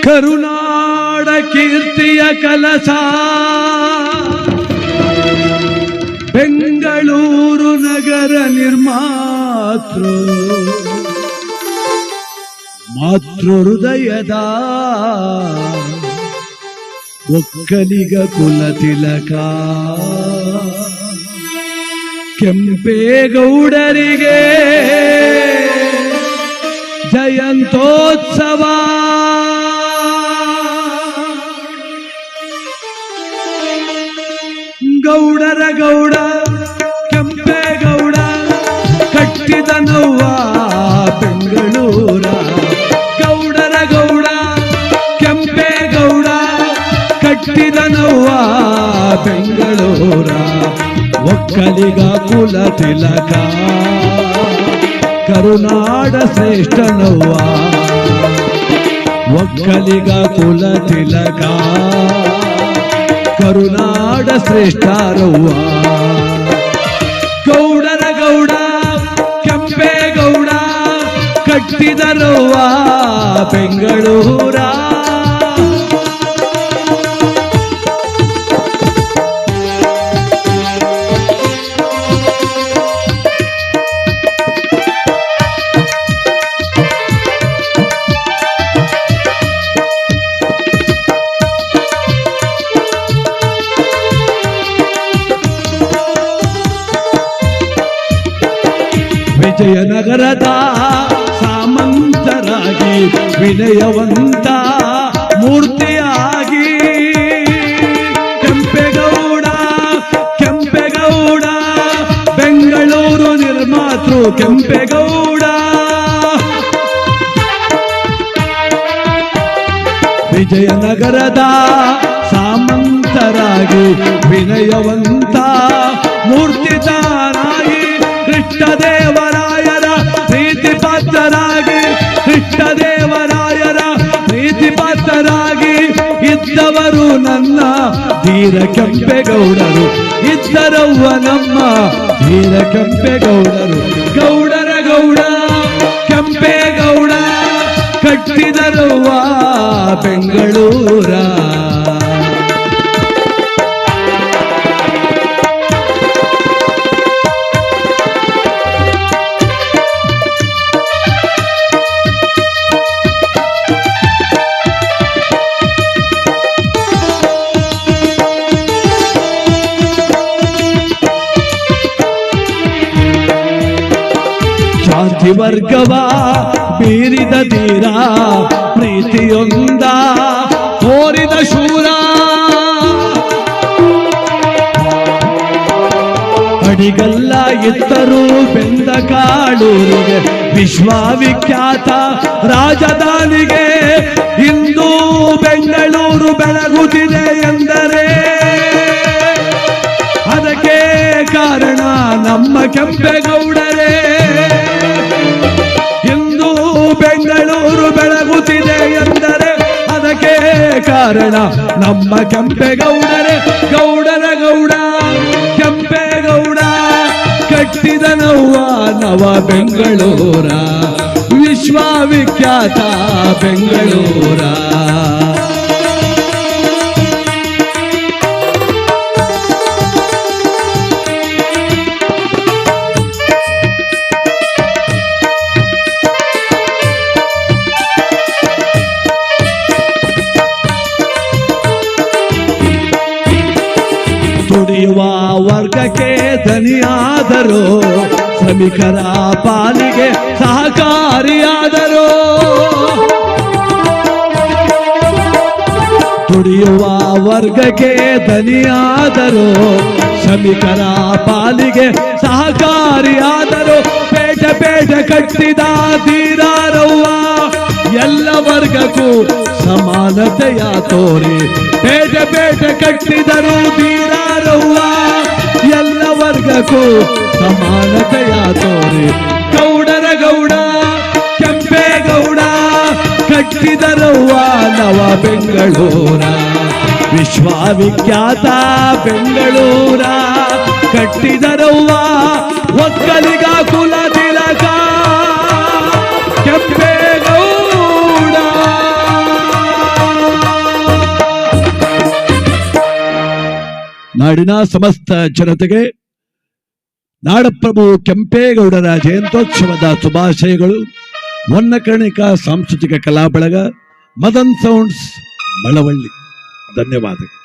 ಕರುನಾಡ ಕೀರ್ತಿಯ ಕಲಸ ಬೆಂಗಳೂರು ನಗರ ನಿರ್ಮಾತೃ ಮಾತೃ ಹೃದಯದ ಒಕ್ಕಲಿಗ ಕುಲ ತಿಲಕ ಕೆಂಪೇಗೌಡರಿಗೆ ಜಯಂತೋತ್ಸವ ಗೌಡರ ಗೌಡ ಕೆಂಪೇಗೌಡ ಕಟ್ಟಿದ ನವ್ವ ಬೆಂಗಳೂರ ಗೌಡರ ಗೌಡ ಕೆಂಪೇಗೌಡ ಕಟ್ಟಿದ ನವ್ವ ಬೆಂಗಳೂರ ಒಕ್ಕಲಿಗ ಕುಲ ತಿಲಕ ಕರುನಾಡ ಶ್ರೇಷ್ಠ ನವ್ವ ಒಕ್ಕಲಿಗ ಕುಲ ತಿಲಕ ಕರುನಾಡ ಶ್ರೇಷ್ಠರವ್ವ ಗೌಡರ ಗೌಡ ಕೆಂಪೇಗೌಡ ಕಟ್ಟಿದರವ್ವ ಬೆಂಗಳೂರ ವಿಜಯನಗರದ ಸಾಮಂತರಾಗಿ ವಿನಯವಂತ ಮೂರ್ತಿಯಾಗಿ ಕೆಂಪೇಗೌಡ ಕೆಂಪೇಗೌಡ ಬೆಂಗಳೂರು ನಿರ್ಮಾತೃ ಕೆಂಪೇಗೌಡ ವಿಜಯನಗರದ ಸಾಮಂತರಾಗಿ ವಿನಯವಂತ ಮೂರ್ತಿದಾರಾಗಿ ಕೃಷ್ಣದೇವರಾಯರ ಪ್ರೀತಿ ಪಾತ್ರರಾಗಿ ಕೃಷ್ಣದೇವರಾಯರ ಪ್ರೀತಿ ಪಾತ್ರರಾಗಿ ಇದ್ದವರು ನನ್ನ ಧೀರ ಕೆಂಪೇಗೌಡರು ಇದ್ದರವ್ವ ನಮ್ಮ ಧೀರ ಕೆಂಪೇಗೌಡರು ಗೌಡರ ಗೌಡ ಕೆಂಪೇಗೌಡ ಕಟ್ಟಿದರವ್ವ ಬೆಂಗಳೂರ ಜಾತಿ ವರ್ಗವ ಬೀರಿದ ಧೀರ ಪ್ರೀತಿಯೊಂದ ಕೋರಿದ ಶೂರ ಅಡಿಗಲ್ಲ ಇತ್ತರು ಬೆಂದ ಕಾಳೂರಿಗೆ ವಿಶ್ವವಿಖ್ಯಾತ ರಾಜಧಾನಿಗೆ ಇಂದು ಬೆಂಗಳೂರು ಬೆಳಗುತ್ತಿದೆ ಎಂದರೆ ಅದಕ್ಕೆ ಕಾರಣ ನಮ್ಮ ಕೆಂಪೇಗೌಡರೇ ಇಂದು ಬೆಂಗಳೂರು ಬೆಳಗುತ್ತಿದೆ ಎಂದರೆ ಅದಕ್ಕೆ ಕಾರಣ ನಮ್ಮ ಕೆಂಪೇಗೌಡರೇ ಗೌಡರ ಗೌಡ ಕೆಂಪೇಗೌಡ ಕಟ್ಟಿದ ನವ್ವ ನವ ಬೆಂಗಳೂರ ವಿಶ್ವವಿಖ್ಯಾತ ಬೆಂಗಳೂರ ದುಡಿಯುವ ವರ್ಗಕ್ಕೆ ಧನಿಯಾದರು ಶ್ರಮಿಕರ ಪಾಲಿಗೆ ಸಹಕಾರಿಯಾದರು ದುಡಿಯುವ ವರ್ಗಕ್ಕೆ ಧನಿಯಾದರು ಶ್ರಮಿಕರ ಪಾಲಿಗೆ ಸಹಕಾರಿಯಾದರು ಪೇಟೆ ಪೇಟೆ ಕಟ್ಟಿದ ಧೀರರವ್ವ ಎಲ್ಲ ವರ್ಗಕ್ಕೂ ಸಮಾನತೆಯ ತೋರಿ ಪೇಟೆ ಪೇಟೆ ಕಟ್ಟಿದರು ಧೀರರವ್ವ ಎಲ್ಲ ವರ್ಗಕ್ಕೂ ಸಮಾನತೆಯ ತೋರಿ ಗೌಡರ ಗೌಡ ಕೆಂಪೇಗೌಡ ಕಟ್ಟಿದರವ್ವ ನವ ಬೆಂಗಳೂರ ವಿಶ್ವವಿಖ್ಯಾತ ಬೆಂಗಳೂರ ಕಟ್ಟಿದರವ್ವ ಒಕ್ಕಲಿಗ ಕುಲ ತಿಲಕ ಕೆಂಪೇಗೌಡ ನಾಡಿನ ಸಮಸ್ತ ಜನತೆಗೆ ನಾಡಪ್ರಭು ಕೆಂಪೇಗೌಡರ ಜಯಂತ್ಯೋತ್ಸವದ ಶುಭಾಶಯಗಳು. ವನ್ನಕರ್ಣಿಕಾ ಸಾಂಸ್ಕೃತಿಕ ಕಲಾ ಬಳಗ, ಮದನ್ ಸೌಂಡ್ಸ್, ಮಳವಳ್ಳಿ. ಧನ್ಯವಾದಗಳು.